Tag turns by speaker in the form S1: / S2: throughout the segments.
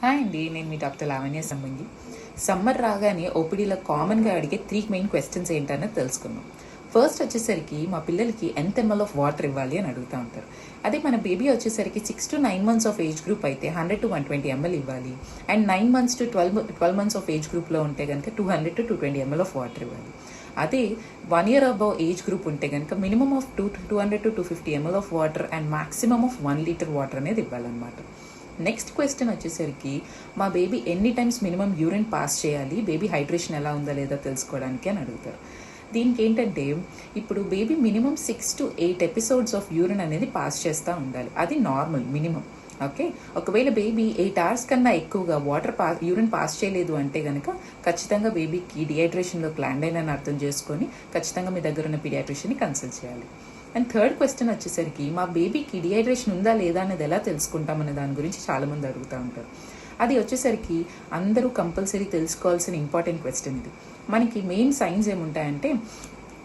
S1: Hi అండి, నేను మీ doctor Lavanya సంబంగి. Summer రాగానే ఓపీడీలో కామన్గా అడిగే 3 మెయిన్ క్వశ్చన్స్ ఏంటనేది తెలుసుకుందాం. ఫస్ట్ వచ్చేసరికి మా పిల్లలకి ఎంత ఎంఎల్ ఆఫ్ వాటర్ ఇవ్వాలి అని అడుగుతూ ఉంటారు. అదే మన బేబీ వచ్చేసరికి 6 to 9 months of age group అయితే 100 to 120 ml ఇవ్వాలి. And 9 months to 12 months of age గ్రూప్లో ఉంటే కనుక 200 to 220 ml ఆఫ్ వాటర్ ఇవ్వాలి. అదే 1 year అబౌవ్ ఏజ్ గ్రూప్ ఉంటే కనుక minimum of 200 to 250 ml of water and maximum of 1 liter water అనేది ఇవ్వాలన్నమాట. నెక్స్ట్ క్వశ్చన్ వచ్చేసరికి మా బేబీ ఎన్ని టైమ్స్ మినిమం యూరిన్ పాస్ చేయాలి, బేబీ హైడ్రేషన్ ఎలా ఉందా లేదా తెలుసుకోవడానికి అని అడుగుతారు. దీనికి ఏంటంటే ఇప్పుడు baby minimum 6 to 8 episodes of urine అనేది పాస్ చేస్తూ ఉండాలి. అది నార్మల్ మినిమం. ఓకే, ఒకవేళ బేబీ 8 hours కన్నా ఎక్కువగా యూరిన్ పాస్ చేయలేదు అంటే కనుక ఖచ్చితంగా బేబీకి డిహైడ్రేషన్లో ల్యాండ్ అయినని అర్థం చేసుకొని ఖచ్చితంగా మీ దగ్గర ఉన్న పీడియాట్రిషియన్ని కన్సల్ట్ చేయాలి. అండ్ థర్డ్ క్వశ్చన్ వచ్చేసరికి మా బేబీకి డిహైడ్రేషన్ ఉందా లేదా అనేది ఎలా తెలుసుకుంటామనే దాని గురించి చాలామంది అడుగుతూ ఉంటారు. అది వచ్చేసరికి అందరూ కంపల్సరీ తెలుసుకోవాల్సిన ఇంపార్టెంట్ క్వశ్చన్ ఇది. మనకి మెయిన్ సైన్స్ ఏముంటాయంటే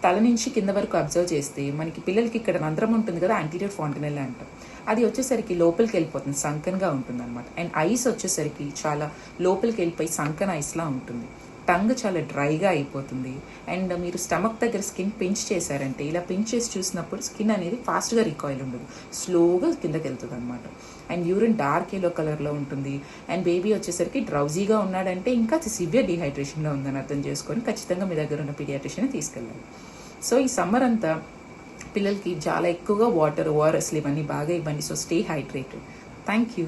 S1: తల నుంచి కింద వరకు అబ్జర్వ్ చేస్తే మనకి పిల్లలకి ఇక్కడ రంధ్రం ఉంటుంది కదా, యాంటీరియర్ ఫాంటినెల్ అంటాం. అది వచ్చేసరికి లోపలికి వెళ్ళిపోతుంది, సంకన్గా ఉంటుంది అనమాట. అండ్ ఐస్ వచ్చేసరికి చాలా లోపలికి వెళ్ళిపోయి సంకన్ ఐస్లా ఉంటుంది. టంగ్ చాలా డ్రైగా అయిపోతుంది. అండ్ మీరు స్టమక్ దగ్గర స్కిన్ పించ్ చేశారంటే ఇలా పించ్ చేసి చూసినప్పుడు స్కిన్ అనేది ఫాస్ట్గా రికాయిల్ ఉండదు, స్లోగా కిందకి వెళ్తుంది అనమాట. అండ్ యూరిన్ డార్క్ ఎల్లో కలర్లో ఉంటుంది. అండ్ బేబీ వచ్చేసరికి డ్రౌజీగా ఉన్నాడంటే ఇంకా సివియర్ డిహైడ్రేషన్లో ఉందని అర్థం చేసుకొని ఖచ్చితంగా మీ దగ్గర ఉన్న పీడియాట్రిషియన్ తీసుకెళ్ళాలి. సో ఈ సమ్మర్ అంతా పిల్లలకి చాలా ఎక్కువగా వాటర్, ఓఆర్ఎస్లు ఇవన్నీ బాగా ఇవ్వండి. So stay hydrated. Thank you.